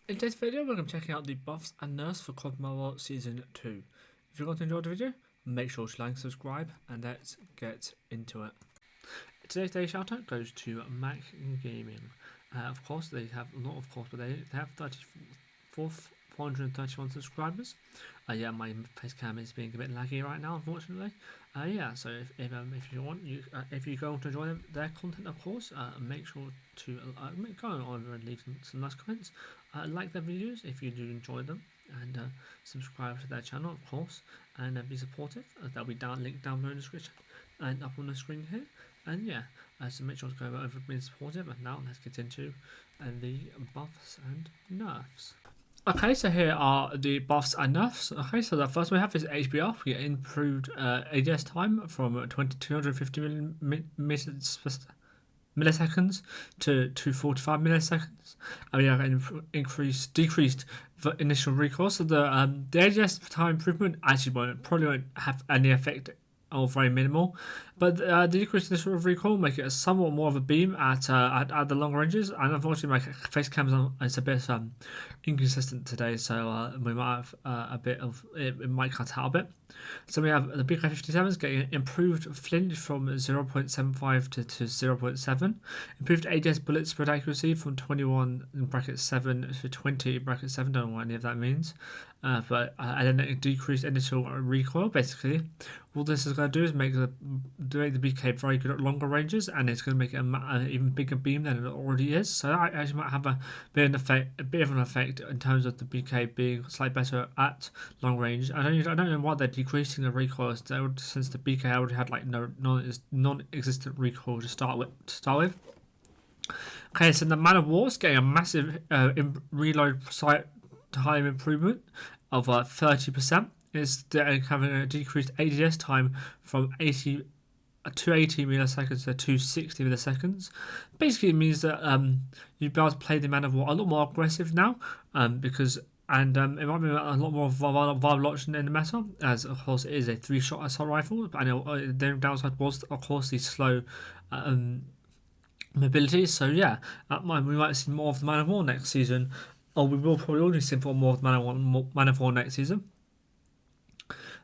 In today's video, we're going to be checking out the Buffs and Nerfs for COD Mobile Season 2. If you're going to enjoy the video, make sure to like and subscribe, and let's get into it. Today's day shout out goes to Mac Gaming. Of course, they have not of course, but they have 431 subscribers. Yeah, my face cam is being a bit laggy right now, unfortunately. Yeah, so if you want, if you go on to enjoy their content, of course, make sure to go over and leave some nice comments. Like their videos if you do enjoy them, and subscribe to their channel, of course, and be supportive. They'll be linked down below in the description and up on the screen here. And yeah, so make sure to go over and be supportive. And now let's get into the buffs and nerfs. Okay, so here are the buffs and nerfs. Okay, so the first we have is HBR. We get improved ADS time from 250 milliseconds to 245 milliseconds. And we have decreased the initial recoil. So the ADS time improvement actually probably won't have any effect, or very minimal, but the decreased initial recoil will make it somewhat more of a beam at the long ranges, and unfortunately my face cam is a bit inconsistent today, so we might have a bit of it might cut out a bit. So we have the BK57s getting improved flinch from 0.75 to 0.7, improved ADS bullet spread accuracy from 21(7) to 20(7). Don't know what any of that means, but and then a decreased initial recoil. Basically, all this is going to do is make the BK very good at longer ranges, and it's going to make it an even bigger beam than it already is. So that actually might have a bit of an effect in terms of the BK being slightly better at long range. I don't know why they're decreasing the recoil, since the BK already had like non-existent recoil to start with. Okay, so the Man of War is getting a massive reload time improvement of 30%. Is having a decreased ADS time from 280 milliseconds to 260 milliseconds. Basically, it means that you'll be able to play the Man of War a lot more aggressive now, because it might be a lot more viable option in the meta, as of course it is a 3-shot assault rifle. But the downside was of course the slow mobility. So yeah, we might see more of the Man of War next season, or we will probably only see more of the Man of War next season.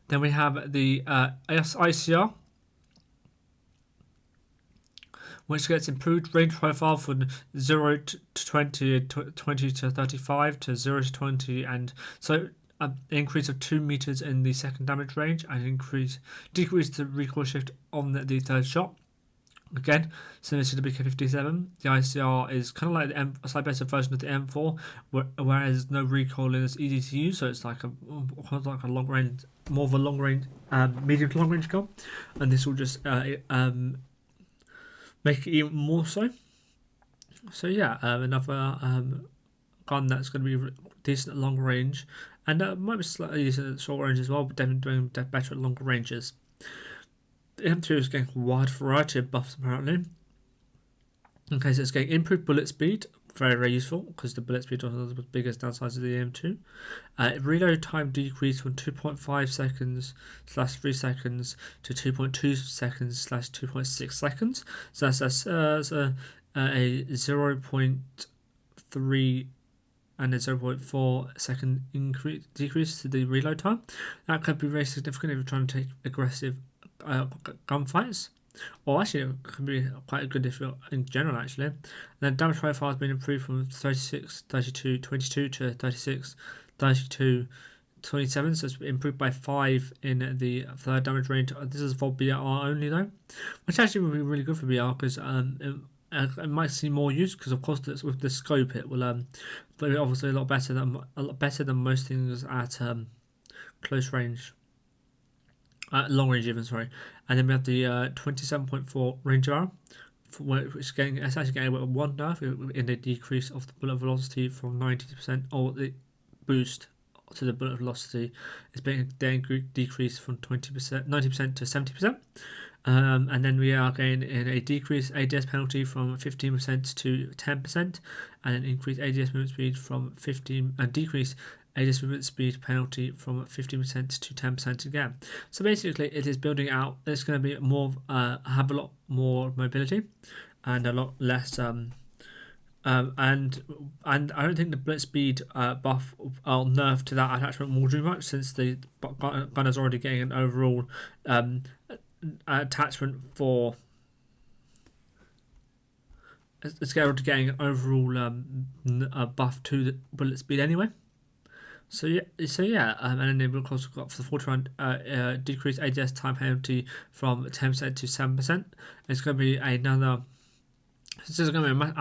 Then we have the ICR, which gets improved range profile from 0 to 20, 20 to 35 to 0 to 20, and so an increase of 2 meters in the second damage range, and decrease the recoil shift on the third shot. Again, similar to the BK57, the ICR is kind of like a slightly better version of the M4, whereas no recoil and it's easy to use, so it's like a long range, more of a long range, medium to long range gun, and this will just make it even more so. So yeah, another gun that's going to be decent at long range, and might be slightly decent at short range as well, but definitely doing better at longer ranges. The M2 is getting a wide variety of buffs apparently. Okay, so it's getting improved bullet speed, very useful because the bullet speed was one of the biggest downsides of the M2. Reload time decreased from 2.5 seconds/3 seconds to 2.2 seconds/2.6 seconds. So that's a 0.3 and a 0.4 second decrease to the reload time. That could be very significant if you're trying to take aggressive gunfights, or actually it can be quite good if you're in general actually. And then damage profile has been improved from 36, 32, 22 to 36, 32, 27, so it's improved by 5 in the third damage range. This is for BR only though, which actually would be really good for BR, because it might see more use, because of course with the scope it will but obviously a lot better than most things at close range. Long range even, sorry. And then we have the 27.4 range arrow, which is actually getting a 1 nerf in the decrease of the bullet velocity from 90%, or the boost to the bullet velocity is being decreased from 90% to 70%. And then we are getting in a decreased ADS penalty from 15% to 10%, and an increased ADS movement speed from 15, and decreased ADS movement speed penalty from 15% to 10% again. So basically, it is building out. It's going to be more, have a lot more mobility, and a lot less And I don't think the bullet speed buff or nerf to that attachment will do much, since the gun is already getting an overall um, attachment for. It's already getting an overall buff to the bullet speed anyway. And then they've of course got for the 40 round decreased ADS time penalty from 10% to 7%. It's going to be another. This is going to be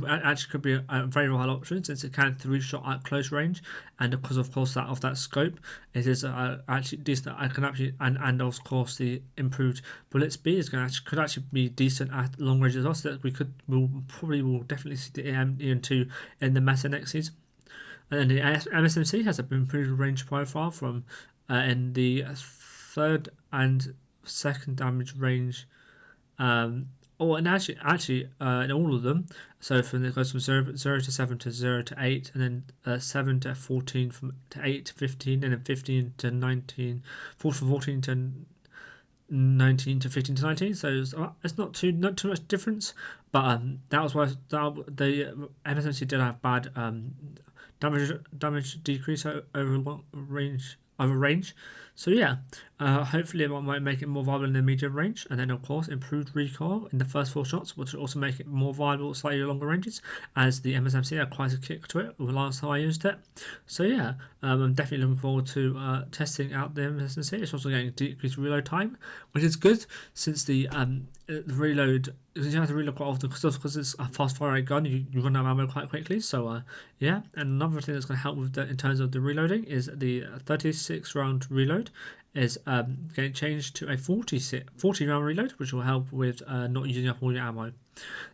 actually could be a very viable option, since it can 3-shot at close range, and because of course that scope, it is actually decent. I can actually and of course the improved bullet speed is going to could actually be decent at long range as well. So that will definitely see the EM2 in the meta next season. And then the MSMC has an improved range profile from in the third and second damage range. And actually, in all of them, so it goes from 0 to 7 to 0 to 8, and then 7 to 14, from to 8 to 15, and then 15 to 19, 14 to 19 to 15 to 19. So it's not too much difference, but that was why the MSMC did have bad damage decrease over range. So yeah, hopefully it might make it more viable in the medium range, and then of course improved recoil in the first 4 shots, which will also make it more viable slightly longer ranges, as the MSMC had quite a kick to it the last time I used it. So yeah, I'm definitely looking forward to testing out the MSMC. It's also getting decreased reload time, which is good, since the reload, because you have to reload quite often because it's a fast firing gun, you run out of ammo quite quickly. So yeah, and another thing that's going to help with in terms of the reloading is the 36 round reload is getting changed to a 40 round reload, which will help with not using up all your ammo.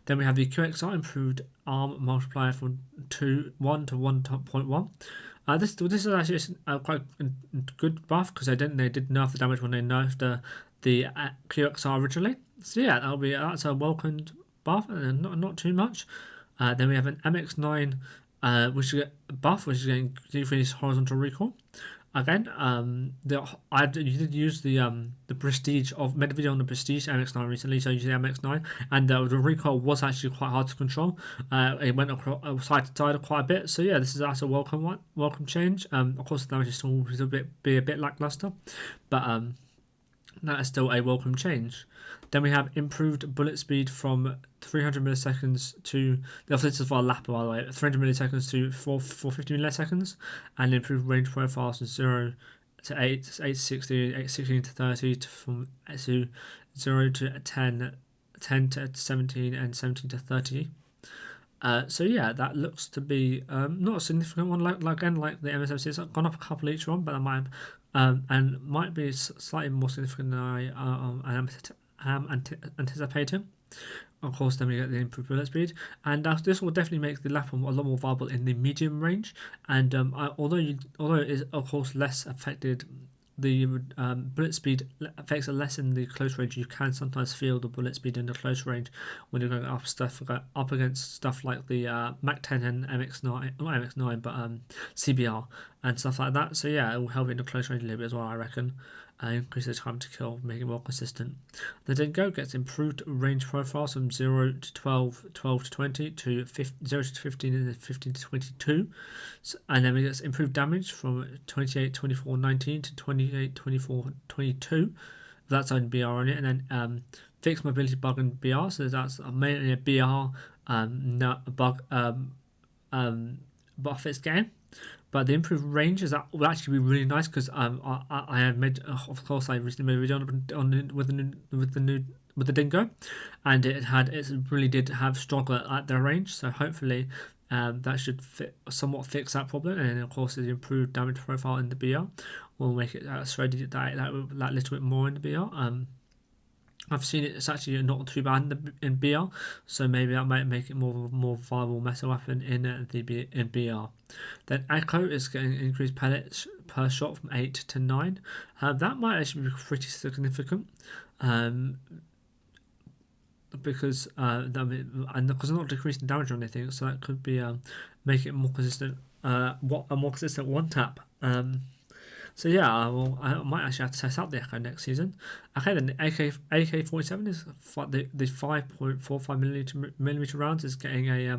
Then we have the QXR improved arm multiplier from 1 to 1.1. This is actually quite a good buff, because they did nerf the damage when they nerfed the QXR originally. So yeah, that's a welcomed buff, and not too much. Then we have an MX9 which is a buff, which is getting decreased horizontal recoil. Again, I did use the prestige made a video on the prestige MX9 recently, so you see the MX9, and the recoil was actually quite hard to control. It went across side to side quite a bit. So yeah, that's a welcome change. Of course, the damage is still be a bit lackluster, but that is still a welcome change. Then we have improved bullet speed from 300 milliseconds to, this is for a lap by the way, 300 milliseconds to 450 milliseconds, and improved range profiles from 0 to 8, 860, 816 to 30, from 0 to 10, 10 to 17, and 17 to 30. So yeah, that looks to be not a significant one. Like the MSMC, it's gone up a couple each one, but that might be slightly more significant than I am anticipating. Of course, then we get the improved bullet speed, and this will definitely make the lap a lot more viable in the medium range. And although it is of course less affected, the bullet speed affects it less in the close range. You can sometimes feel the bullet speed in the close range when you're going up against stuff like the Mac 10 and MX9, not MX9, but CBR and stuff like that. So yeah, it will help in the close range a little bit as well, I reckon. Increase the time to kill, make it more consistent. The Dingo gets improved range profiles from 0 to 12, 12 to 20, to 0 to 15, and then 15 to 22. And then we get improved damage from 28, 24, 19 to 28, 24, 22. That's on BR on it. And then fixed mobility bug in BR, so that's mainly a BR bug buff its game. But the improved range is that will actually be really nice, because I have made, of course, I recently made a video with the Dingo, and it really did have struggle at their range. So hopefully that should somewhat fix that problem. And then of course the improved damage profile in the BR will make it shredded that little bit more in the BR. I've seen it's actually not too bad in BR, so maybe that might make it more viable meta weapon in BR. Then Echo is getting increased pellets per shot from 8 to 9. That might actually be pretty significant, because I'm not decreasing damage or anything, so that could be make it more consistent. A more consistent one tap. So yeah, I might actually have to test out the Echo next season. Okay, then the AK-47 is the 5.45 millimeter rounds is getting a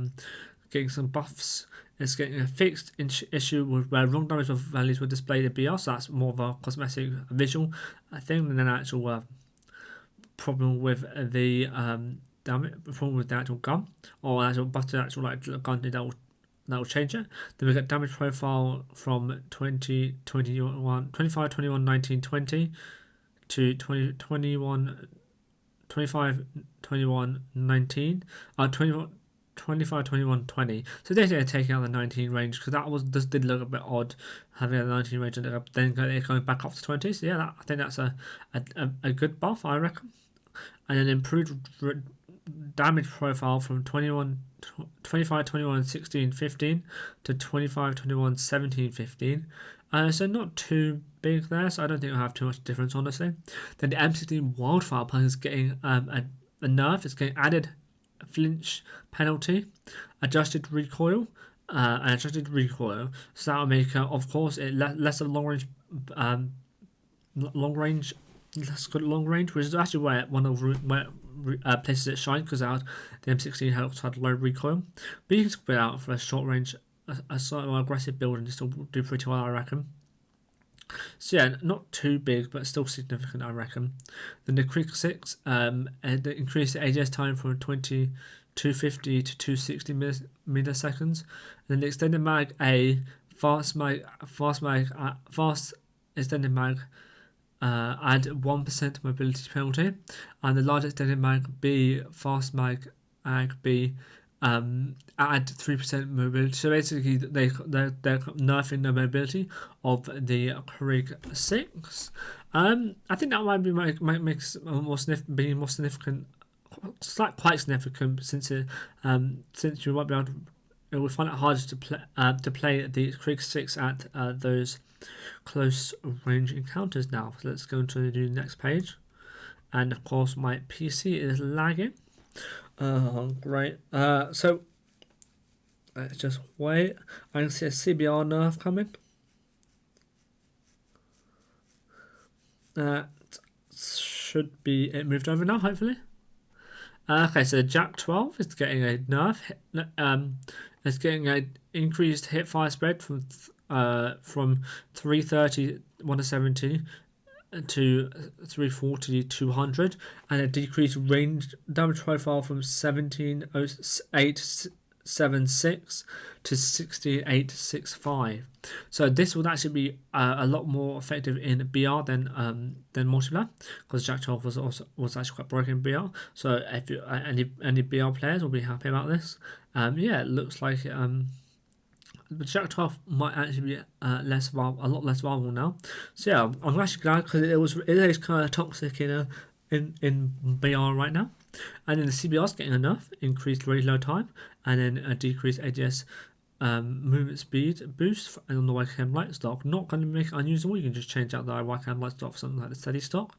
getting some buffs. It's getting a fixed issue where wrong damage values were displayed in BR, so that's more of a cosmetic visual thing than an actual problem with the problem with the actual gun or actual actual like gun that will change it. Then we get damage profile from 2021 25 21 19 20 to 2021 25 21 19 25 21 20. So they're taking out the 19 range because that did look a bit odd having a 19 range and then going back up to 20. So yeah, I think that's a good buff, I reckon. And an improved damage profile from 25 21 16 15 to 25 21 17 15. So not too big there, so I don't think I'll have too much difference, honestly. Then the M16 Wildfire Pun is getting a nerf. It's getting added flinch penalty, adjusted recoil, so that'll make of course it less of long range, less good long range, which is actually where one of where places it shine, because the M16 helps had low recoil, but you can split out for a short range, a slightly more aggressive build and still do pretty well, I reckon. So yeah, not too big, but still significant, I reckon. Then the Creek 6 increased the ADS time from 250 to 260 milliseconds. And then the extended mag A, fast extended mag add 1% mobility penalty, and the large extended mag B, fast mag B, add 3% mobility. So basically, they're nerfing the mobility of the Krieg 6. I think that might be makes more significant, quite significant, since you might be able to. It will find it harder to play the Krieg 6 at those close range encounters now. So let's go into the next page, and of course my PC is lagging. Great. So let's just wait. I can see a CBR nerf coming. That should be it moved over now, hopefully. Okay, so Jack 12 is getting a nerf. It's getting an increased hit fire spread from 330 170 to 340 200, and a decreased range damage profile from 17876 to 6865. So this would actually be a lot more effective in BR than multiplayer, because Jack 12 was actually quite broken in BR. So if you, any BR players will be happy about this. Yeah, it looks like but Jack 12 might actually be a lot less viable now. So yeah, I'm actually glad, because it is kind of toxic in BR right now. And then the CBR's getting a nerf, increased reload time, and then a decreased ADS movement speed boost on the YKM light stock. Not going to make it unusable. You can just change out the YKM light stock for something like the steady stock.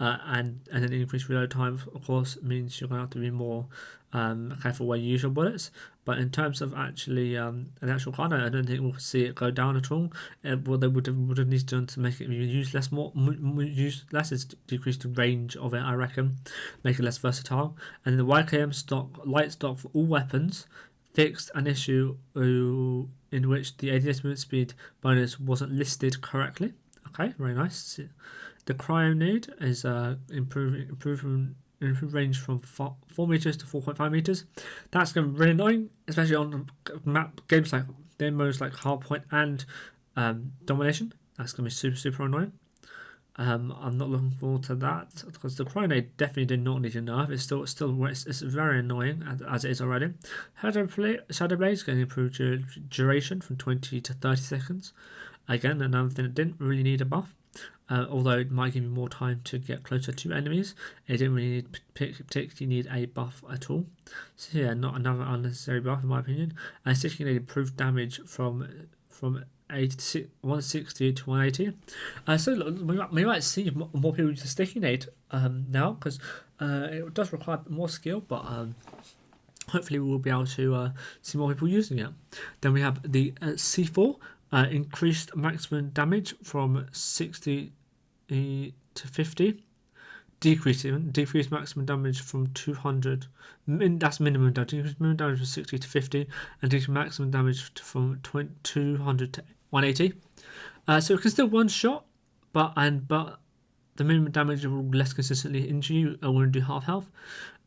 And then increased reload time, of course, means you're going to have to be more careful where you use your bullets. But in terms of actually an actual card, I don't think we'll see it go down at all. What they would have needed to do to make it use less is decrease the range of it, I reckon, make it less versatile. And the YKM light stock for all weapons fixed an issue in which the ADS movement speed bonus wasn't listed correctly. Okay, very nice. The cryo need is improved range from 4 meters to 4.5 meters. That's going to be really annoying, especially on games like demos like Hardpoint and Domination. That's going to be super annoying. I'm not looking forward to that, because the cryo need definitely did not need a nerf. It's very annoying as it is already. Shadow Blade is going to improve duration from 20 to 30 seconds. Again, another thing that didn't really need a buff. Although it might give you more time to get closer to enemies, it didn't really particularly need a buff at all. So yeah, not another unnecessary buff in my opinion. And sticking it improved damage from 160 to 180. So we might see more people use the Sticky Nade now, because it does require more skill, but hopefully we will be able to see more people using it. Then we have the C4. Increased maximum damage from 60 to 50 decrease maximum damage from 200. That's minimum damage. Decrease minimum damage from 60 to 50, and decrease maximum damage from 200 to 180. So it can still one shot, but the minimum damage will less consistently injure you and will do half health.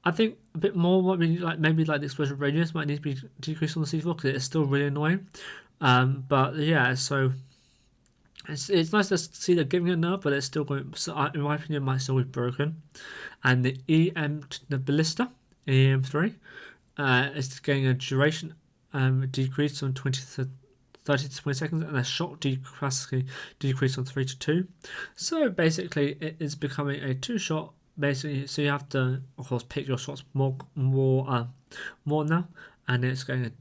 I think a bit more what we like, maybe like the explosion radius might need to be decreased on the C4 because it's still really annoying. But yeah, so it's nice to see they're giving it a nerf, but it's still going. So in my opinion, it might still be broken. And the ballista EM3 is getting a duration decrease from 20 to 30 to 20 seconds, and a shot decrease on 3 to 2. So basically, it is becoming a 2-shot. Basically, so you have to, of course, pick your shots more now, and it's getting a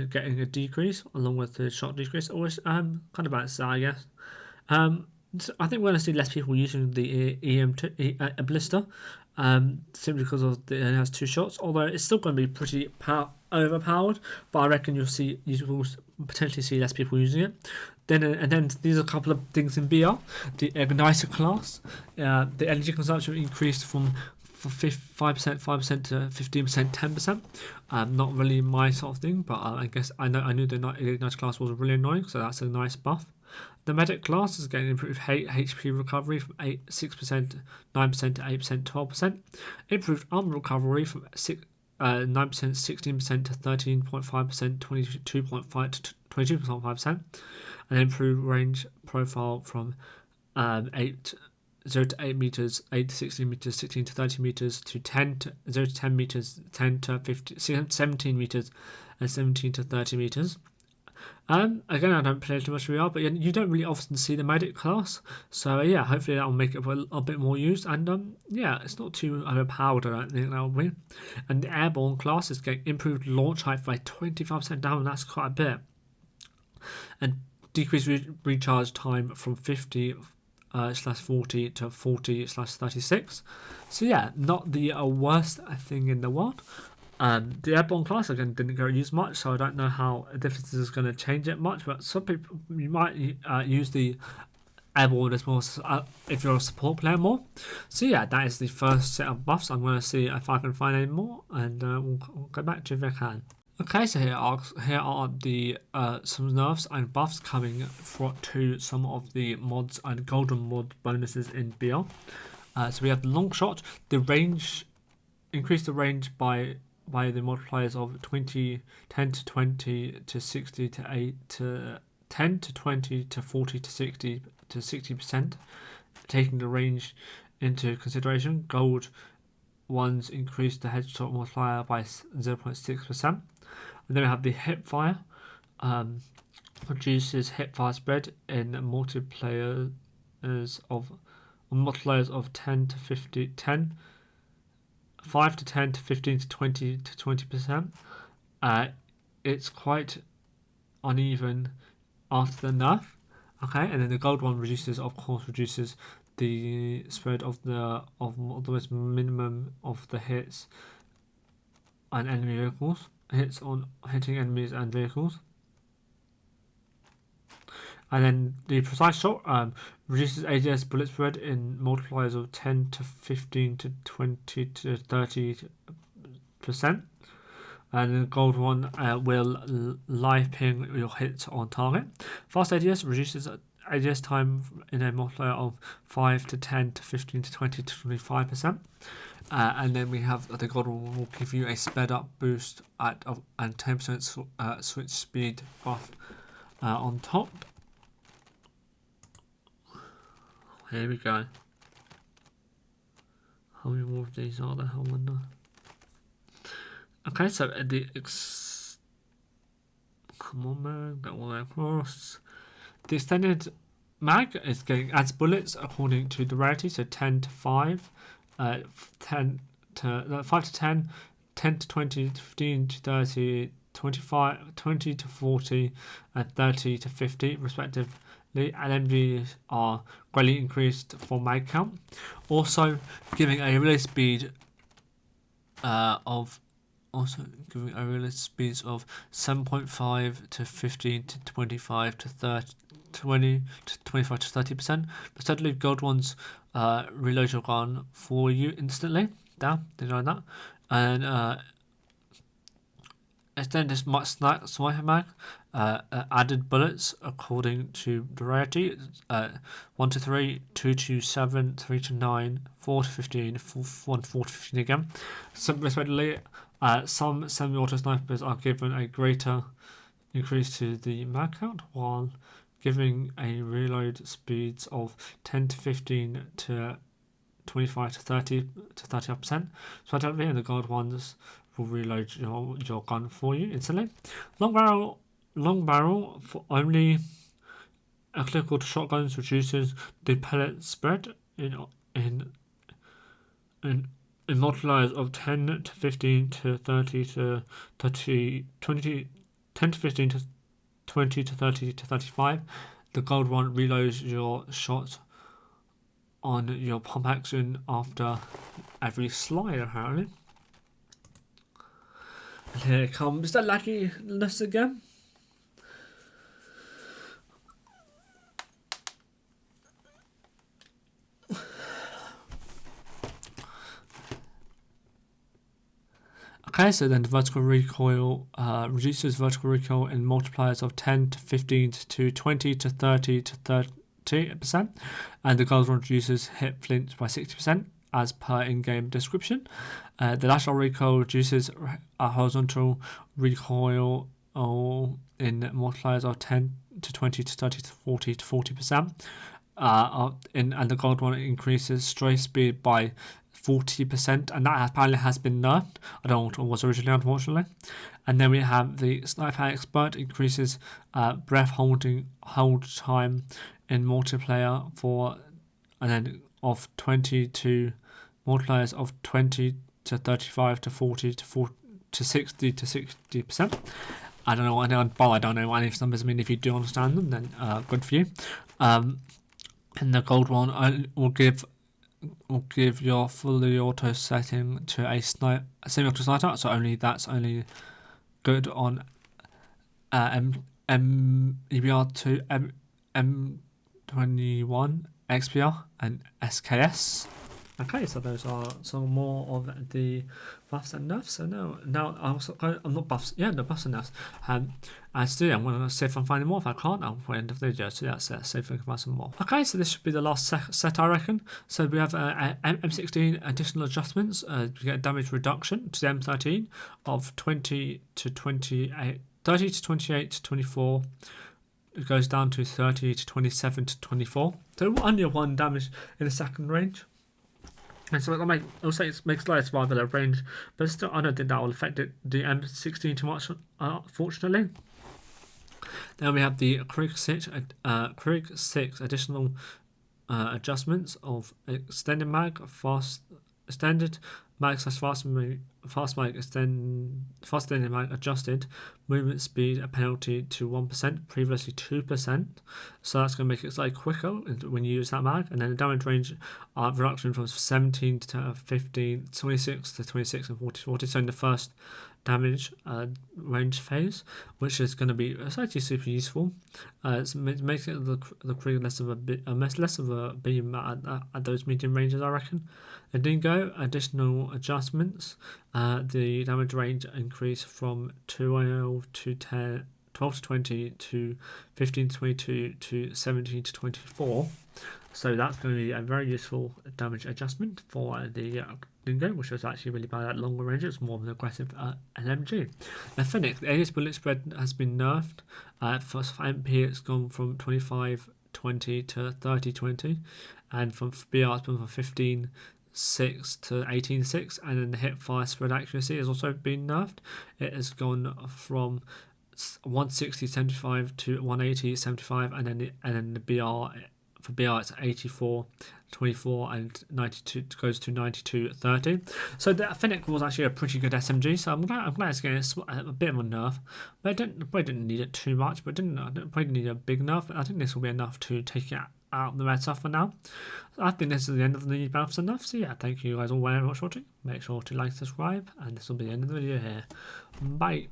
getting a decrease along with the shot decrease. Always kind of balanced, I guess. So I think we're going to see less people using the EM2 blister, simply because of it has 2 shots. Although it's still going to be pretty overpowered, but I reckon you will potentially see less people using it. Then these are a couple of things in BR. The Igniter class, the energy consumption increased from 5% to 15%, 10%. Not really my sort of thing, but I guess I knew the Igniter class was really annoying, so that's a nice buff. The Medic class is getting improved HP recovery from 6%, 9% to 8%, 12%. Improved armor recovery from 9%, 16% to 13.5%, 22.5% to 22.5%. And improved range profile from 0 to 8 meters, 8 to 16 meters, 16 to 30 meters, to 0 to 10 meters, 10 to 17 meters, and 17 to 30 meters. Again, I don't play too much VR, but you don't really often see the medic class, so yeah, hopefully that will make it a bit more used. And yeah, it's not too overpowered, I don't think that will be. And the airborne class is getting improved launch height by 25% down, and that's quite a bit. And decreased recharge time from 50/40 to 40/36. So yeah, not the worst thing in the world. The airborne class again didn't go use much, so I don't know how the difference is going to change it much. But some people, you might use the airborne as more if you're a support player more. So yeah, that is the first set of buffs. I'm going to see if I can find any more, and we'll go back to if I can. Okay, so here are the some nerfs and buffs coming to some of the mods and golden mod bonuses in BL. So we have the long shot, the range, increase the range by the multipliers of 10 to 20 to 60 to 8 to 10 to 20 to 40 to 60 to 60%, taking the range into consideration. Gold ones increase the headshot multiplier by 0.6%. And then we have the hip fire, reduces hip fire spread in multipliers of 10 to 50, 5 to 10 to 15 to 20 to 20%. It's quite uneven after the nerf. Okay, and then the gold one reduces the spread of the most minimum of the hits on enemy vehicles. Hits on hitting enemies and vehicles. And then the precise shot reduces ADS bullet spread in multipliers of 10 to 15 to 20 to 30%. And the gold one will live ping your hits on target. Fast ADS reduces ADS time in a multiplier of 5 to 10 to 15 to 20 to 25%. And then we have the gold one will give you a sped up boost and 10% switch speed buff on top. Here we go. How many more of these are there? I wonder. Okay, so come on, man, get all the way across. The extended mag is adds bullets according to the rarity, so 10 to 5, 10 to 5 to 10, 10 to 20, 15 to 30, 25, 20 to 40, and 30 to 50 respectively. And MGs are greatly increased for mag count. Also giving a release speed of 7.5 to 15 to 25 to 30, 20 to 25 to 30%. The steadily gold ones reload your gun for you instantly. Down, did you know that? And extend this sniper mag, added bullets according to the rarity, 1 to 3, 2 to 7, 3 to 9, 4 to 15, 4 to 15 again. Respectively, some semi-auto snipers are given a greater increase to the mag count, while giving a reload speeds of 10 to 15 to 25 to 30%. So the gold ones will reload your gun for you instantly. Long barrel for only applicable to shotguns reduces the pellet spread in multipliers of 10 to 15 to 30 to 30 20 10 to 15 to 20 to 30 to 35. The gold one reloads your shot on your pump action after every slide, apparently. And here comes the lucky list again. Okay, so then the vertical recoil reduces vertical recoil in multipliers of 10 to 15 to 20 to 30 to 30%, and the gold one reduces hit flinch by 60%, as per in-game description. The lateral recoil reduces horizontal recoil in multipliers of 10 to 20 to 30 to 40 to 40%. And the gold one increases stray speed by 40%, and that apparently has been nerfed. I don't know what it was originally, unfortunately. And then we have the Sniper Expert increases breath hold time in multiplayer of 20 to multipliers of 20 to 35 to 40 to 60 to 60%. I don't know. I don't know what any of these numbers mean. If you do understand them, then good for you. And the gold one will give your fully auto setting to a semi-auto sniper, so that's only good on EBR2, M21, XPR, and SKS. Okay, so those are some more of the buffs and nerfs. So now I'm not buffs. Yeah, the buffs and nerfs. And still, I'm going to see if I'm finding more. If I can't, I'll put end of the video. So that's it. See if we can find some more. Okay, so this should be the last set, I reckon. So we have M16 additional adjustments. We get damage reduction to the M13 of 20 to 28, 30 to 28 to 24. It goes down to 30 to 27 to 24. So only 1 damage in the second range. And so it makes light survival at range, but still I don't think that will affect the M16 too much, fortunately. Then we have the Krieg 6 additional adjustments of extended mag, extended mag / fast mag, fast extended mag adjusted, movement speed a penalty to 1%, previously 2%, so that's going to make it slightly quicker when you use that mag. And then the damage range reduction from 17 to 15, 26 to 26 and 40, so in the first damage range phase, which is going to be actually super useful. It's making the Krieg less of a beam at those medium ranges, I reckon. The Dingo additional adjustments. The damage range increase from 12 to 20 to 15 to 22 to 17 to 24. So that's going to be a very useful damage adjustment for the Dingo, which was actually really bad at longer range. It's more of an aggressive LMG. The Fennec, the alias bullet spread has been nerfed. For MP, it's gone from 25-20 to 30-20, and from BR, it's gone from 15-6 to 18-6, and then the hip fire spread accuracy has also been nerfed. It has gone from 160-75 to 180-75, and then the BR. For BR, it's 84-24 and 92 goes to 92-30. So the Fennec was actually a pretty good SMG. So I'm glad it's getting a bit of a nerf. But I didn't need it too much. But probably need a big nerf. But I think this will be enough to take it out of the meta for now. So I think this is the end of the Buffs and Nerfs. So yeah, thank you guys all very much for watching. Make sure to like, subscribe, and this will be the end of the video here. Bye.